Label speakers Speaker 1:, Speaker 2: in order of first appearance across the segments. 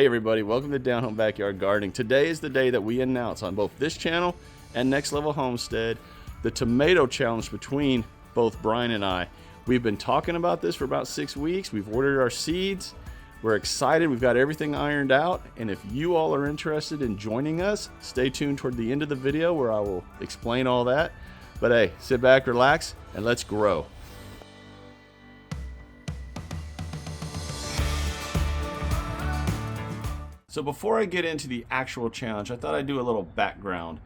Speaker 1: Hey everybody, welcome to Down Home Backyard Gardening. Today is the day that we announce on both this channel and Next Level Homestead the tomato challenge between both Brian and I. We've been talking about this for about 6 weeks. We've ordered our seeds. We're excited. We've got everything ironed out. And if you all are interested in joining us, stay tuned toward the end of the video where I will explain all that. But hey, sit back, relax, and let's grow. So before I get into the actual challenge, I thought I'd do a little background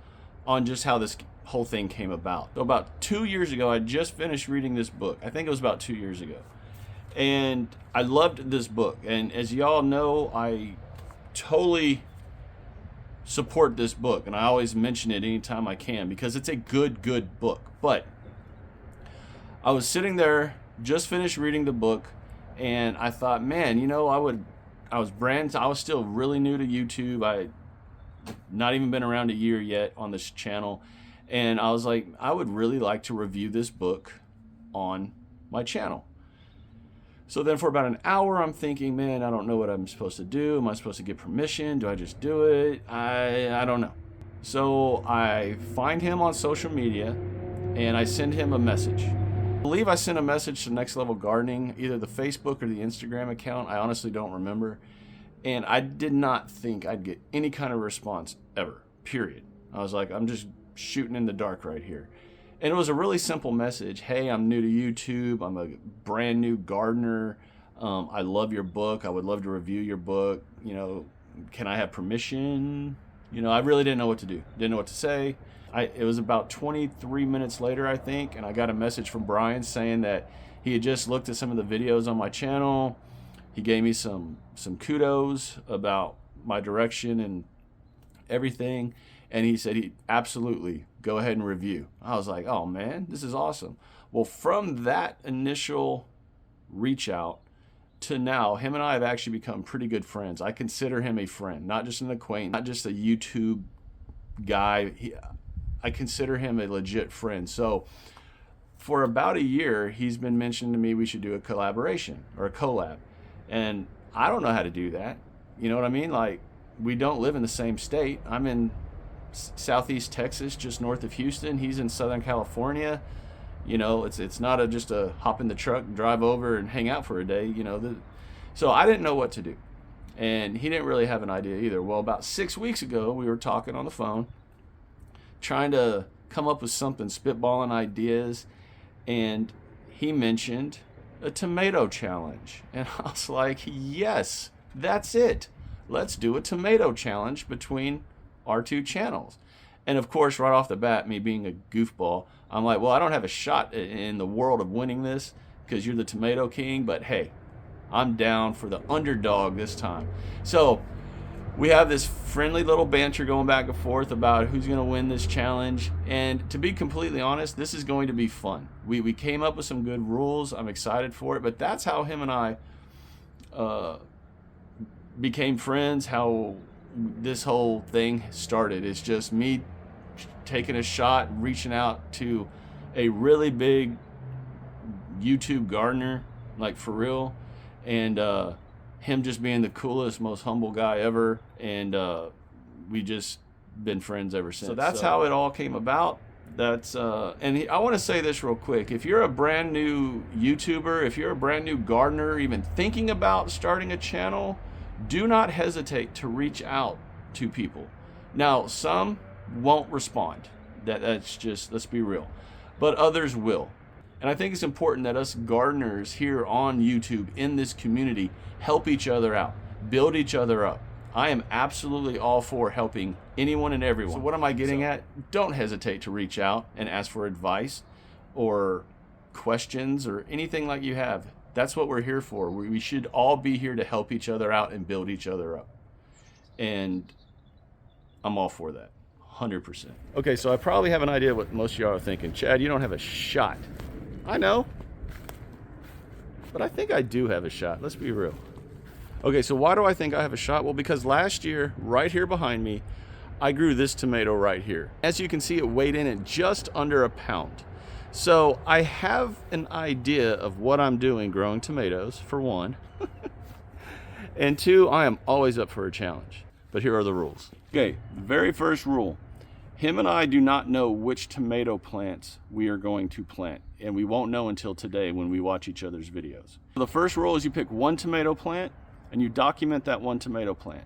Speaker 1: on just how this whole thing came about. So about 2 years ago, I just finished reading this book. I think it was about 2 years ago. And I loved this book. And as y'all know, I totally support this book. And I always mention it anytime I can because it's a good book. But I was sitting there, just finished reading the book, and I thought, man, you know, I was still really new to YouTube. I not even been around a year yet on this channel. And I was like, I would really like to review this book on my channel. So then for about an hour, I'm thinking, man, I don't know what I'm supposed to do. Am I supposed to get permission? Do I just do it? I don't know. So I find him on social media and I send him a message. I believe I sent a message to Next Level Gardening, either the Facebook or the Instagram account. I honestly don't remember. And I did not think I'd get any kind of response ever, period. I was like, I'm just shooting in the dark right here. And it was a really simple message. Hey, I'm new to YouTube. I'm a brand new gardener. I love your book. I would love to review your book. You know, can I have permission? You know, I really didn't know what to do. Didn't know what to say. It was about 23 minutes later, I think, and I got a message from Brian saying that he had just looked at some of the videos on my channel. He gave me some kudos about my direction and everything, and he said he'd absolutely go ahead and review. I was like, oh man, this is awesome. Well, from that initial reach out to now, him and I have actually become pretty good friends. I consider him a friend, not just an acquaintance, not just a YouTube guy. I consider him a legit friend. So for about a year, he's been mentioning to me we should do a collaboration or a collab. And I don't know how to do that. You know what I mean? Like, we don't live in the same state. I'm in Southeast Texas, just north of Houston. He's in Southern California. You know, it's not just a hop in the truck, drive over and hang out for a day, you know. So I didn't know what to do. And he didn't really have an idea either. Well, about 6 weeks ago, we were talking on the phone, trying to come up with something, spitballing ideas, and he mentioned a tomato challenge. And I was like, yes, that's it. Let's do a tomato challenge between our two channels. And of course, right off the bat, me being a goofball, I'm like, well, I don't have a shot in the world of winning this because you're the tomato king, but hey, I'm down for the underdog this time. So we have this friendly little banter going back and forth about who's going to win this challenge. And to be completely honest, this is going to be fun. We came up with some good rules. I'm excited for it. But that's how him and I became friends, how this whole thing started. It's just me taking a shot, reaching out to a really big YouTube gardener, like for real. And him just being the coolest, most humble guy ever, and we just been friends ever since. So that's how it all came about. That's I want to say this real quick. If you're a brand new YouTuber, if you're a brand new gardener, even thinking about starting a channel, do not hesitate to reach out to people. Now, some won't respond. That's just, let's be real. But others will. And I think it's important that us gardeners here on YouTube in this community help each other out, build each other up. I am absolutely all for helping anyone and everyone. So what am I getting at? Don't hesitate to reach out and ask for advice or questions or anything like you have. That's what we're here for. We should all be here to help each other out and build each other up. And I'm all for that, 100%. Okay, so I probably have an idea what most of y'all are thinking. Chad, you don't have a shot. I know, but I think I do have a shot. Let's be real. Okay, so why do I think I have a shot? Well, because last year, right here behind me, I grew this tomato right here. As you can see, it weighed in at just under a pound. So I have an idea of what I'm doing growing tomatoes, for one. And 2, I am always up for a challenge. But here are the rules. Okay, very first rule. Him and I do not know which tomato plants we are going to plant, and we won't know until today when we watch each other's videos. The first rule is you pick one tomato plant and you document that one tomato plant.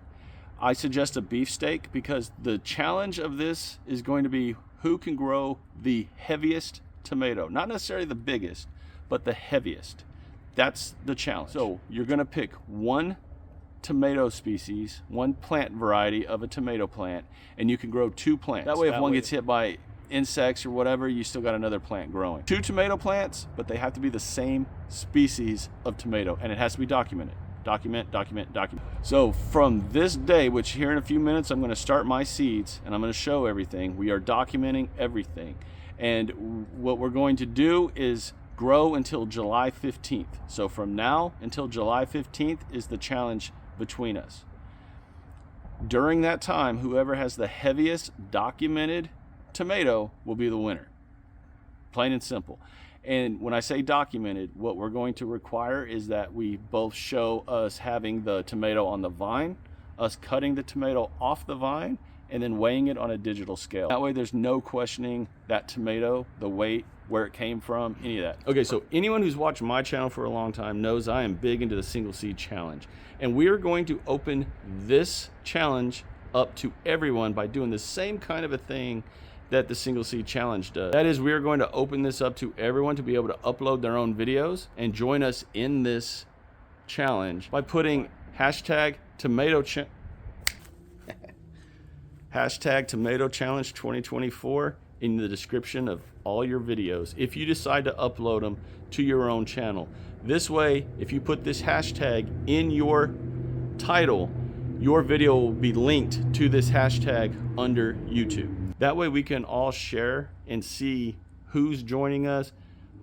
Speaker 1: I suggest a beefsteak because the challenge of this is going to be who can grow the heaviest tomato. Not necessarily the biggest, but the heaviest. That's the challenge. So you're going to pick one tomato species, one plant variety of a tomato plant, and you can grow 2 plants. That way if one gets hit by insects or whatever, you still got another plant growing. 2 tomato plants, but they have to be the same species of tomato, and it has to be documented. Document. So from this day, which here in a few minutes I'm going to start my seeds and I'm going to show everything. We are documenting everything. And what we're going to do is grow until July 15th. So from now until July 15th is the challenge between us. During that time, whoever has the heaviest documented tomato will be the winner. Plain and simple. And when I say documented, what we're going to require is that we both show us having the tomato on the vine, us cutting the tomato off the vine, and then weighing it on a digital scale. That way there's no questioning that tomato, the weight, where it came from, any of that. Okay, so anyone who's watched my channel for a long time knows I am big into the single seed challenge. And we are going to open this challenge up to everyone by doing the same kind of a thing that the single seed challenge does. That is, we are going to open this up to everyone to be able to upload their own videos and join us in this challenge by putting hashtag tomato challenge 2024 in the description of all your videos if you decide to upload them to your own channel. This way, if you put this hashtag in your title, your video will be linked to this hashtag under YouTube. That way we can all share and see who's joining us,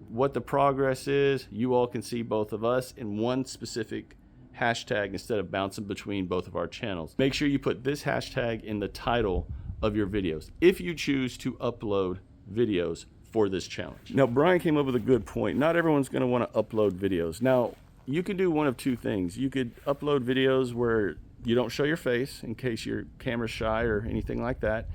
Speaker 1: what the progress is. You all can see both of us in one specific hashtag instead of bouncing between both of our channels. Make sure you put this hashtag in the title of your videos if you choose to upload videos for this challenge. Now, Brian came up with a good point. Not everyone's going to want to upload videos. Now, you can do one of 2 things. You could upload videos where you don't show your face in case you're camera shy or anything like that.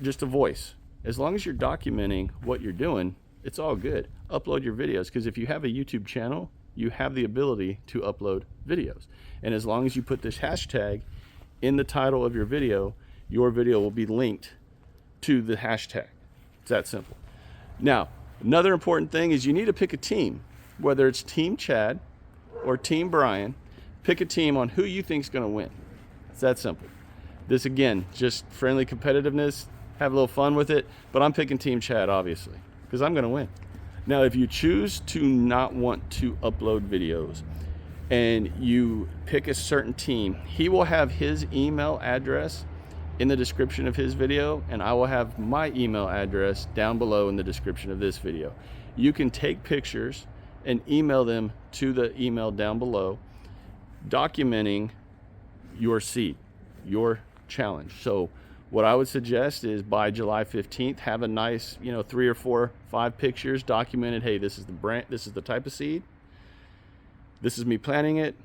Speaker 1: Just a voice. As long as you're documenting what you're doing, it's all good. Upload your videos, because if you have a YouTube channel, you have the ability to upload videos. And as long as you put this hashtag in the title of your video will be linked to the hashtag. It's that simple. Now, another important thing is you need to pick a team, whether it's Team Chad or Team Brian. Pick a team on who you think is going to win. It's that simple. This, again, just friendly competitiveness, have a little fun with it, but I'm picking Team Chad, obviously, because I'm going to win. Now, if you choose to not want to upload videos and you pick a certain team, he will have his email address in the description of his video, and I will have my email address down below in the description of this video. You can take pictures and email them to the email down below, documenting your seed, your challenge. So what I would suggest is by July 15th, have a nice, 3 or 4, 5 pictures documented. Hey, this is the brand, this is the type of seed. This is me planting it.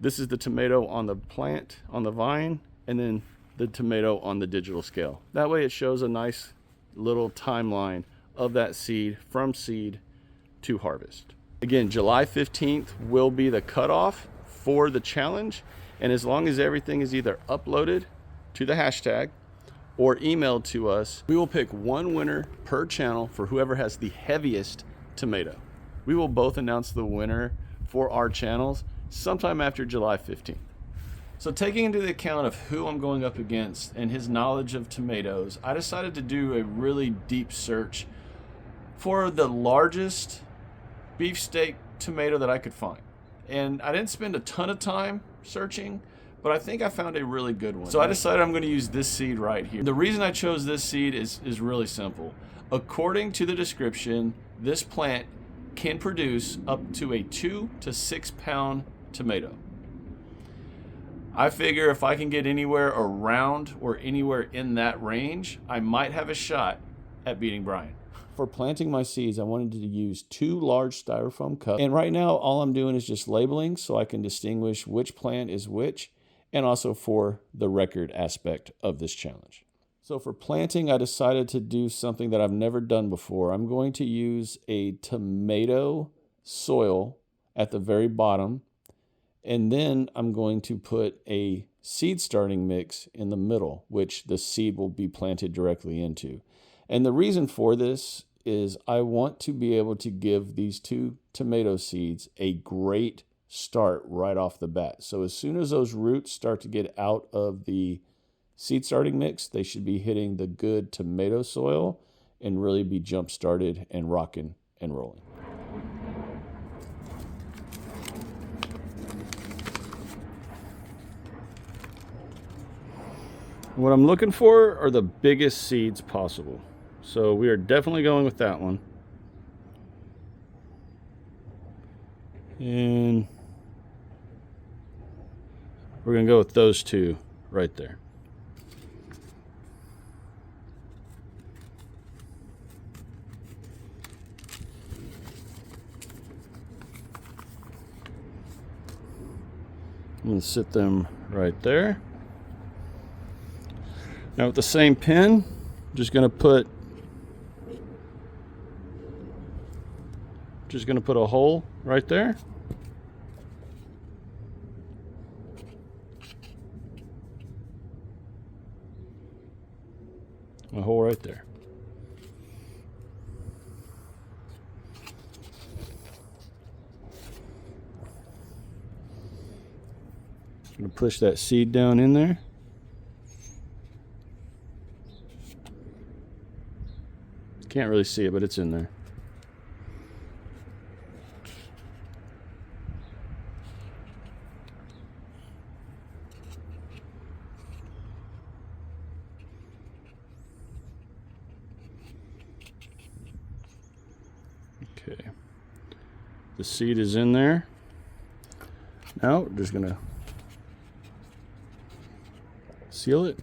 Speaker 1: This is the tomato on the plant, on the vine, and then the tomato on the digital scale. That way it shows a nice little timeline of that seed from seed to harvest. Again, July 15th will be the cutoff for the challenge. And as long as everything is either uploaded to the hashtag or emailed to us, we will pick one winner per channel for whoever has the heaviest tomato. We will both announce the winner for our channels sometime after July 15th. So taking into account of who I'm going up against and his knowledge of tomatoes, I decided to do a really deep search for the largest beefsteak tomato that I could find. And I didn't spend a ton of time searching, but I think I found a really good one. So I decided I'm going to use this seed right here. The reason I chose this seed is really simple. According to the description, this plant can produce up to a 2 to 6 pound tomato. I figure if I can get anywhere around or anywhere in that range, I might have a shot at beating Brian. For planting my seeds, I wanted to use 2 large styrofoam cups. And right now, all I'm doing is just labeling so I can distinguish which plant is which, and also for the record aspect of this challenge. So for planting, I decided to do something that I've never done before. I'm going to use a tomato soil at the very bottom, and then I'm going to put a seed starting mix in the middle, which the seed will be planted directly into. And the reason for this is I want to be able to give these 2 tomato seeds a great start right off the bat. So as soon as those roots start to get out of the seed starting mix, they should be hitting the good tomato soil and really be jump started and rocking and rolling. What I'm looking for are the biggest seeds possible. So we are definitely going with that one. And we're going to go with those 2 right there. I'm going to sit them right there. Now with the same pin, I'm just going to put a hole right there. A hole right there. I'm going to push that seed down in there. Can't really see it, but it's in there. Okay. The seed is in there. Now we're just going to seal it.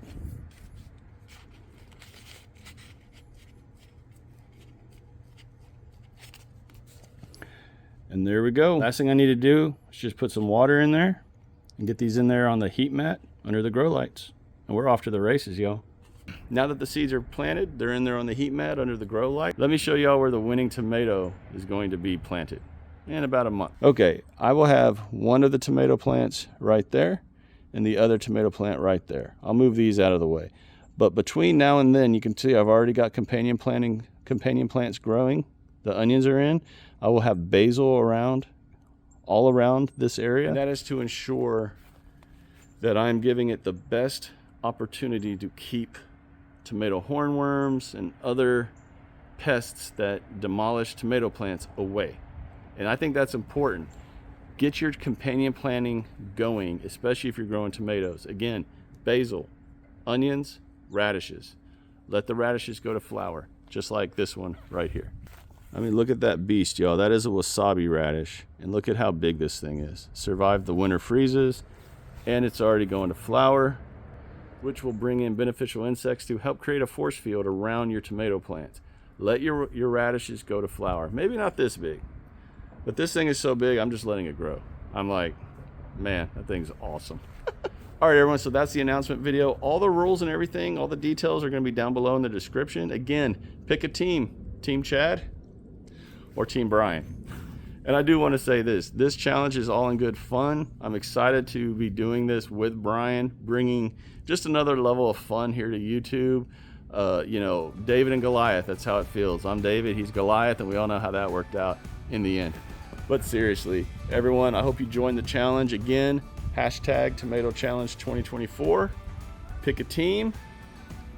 Speaker 1: And there we go. Last thing I need to do is just put some water in there and get these in there on the heat mat under the grow lights. And we're off to the races, y'all. Now that the seeds are planted, they're in there on the heat mat under the grow light. Let me show y'all where the winning tomato is going to be planted in about a month. Okay, I will have one of the tomato plants right there and the other tomato plant right there. I'll move these out of the way. But between now and then, you can see I've already got companion plants growing. The onions are in. I will have basil all around this area. And that is to ensure that I'm giving it the best opportunity to keep tomato hornworms and other pests that demolish tomato plants away. And I think that's important. Get your companion planting going, especially if you're growing tomatoes. Again, basil, onions, radishes. Let the radishes go to flower, just like this one right here. I mean, look at that beast, y'all. That is a wasabi radish. And look at how big this thing is. Survived the winter freezes, and it's already going to flower, which will bring in beneficial insects to help create a force field around your tomato plants. Let your radishes go to flower. Maybe not this big, but this thing is so big, I'm just letting it grow. I'm like, man, that thing's awesome. All right, everyone, so that's the announcement video. All the rules and everything, all the details are going to be down below in the description. Again, pick a team. Team Chad or Team Brian. And I do want to say this challenge is all in good fun. I'm excited to be doing this with Brian, bringing just another level of fun here to YouTube. You know, David and Goliath, that's how it feels. I'm David, he's Goliath, and we all know how that worked out in the end. But seriously, everyone, I hope you joined the challenge. Again, hashtag Tomato Challenge 2024. Pick a team,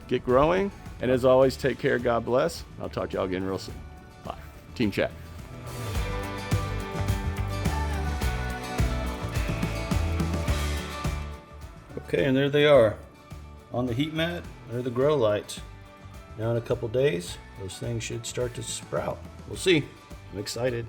Speaker 1: get growing, and as always, take care, God bless. I'll talk to y'all again real soon. Bye. Team Chat. Okay, and there they are on the heat mat under the grow lights. Now in a couple days, those things should start to sprout. We'll see. I'm excited.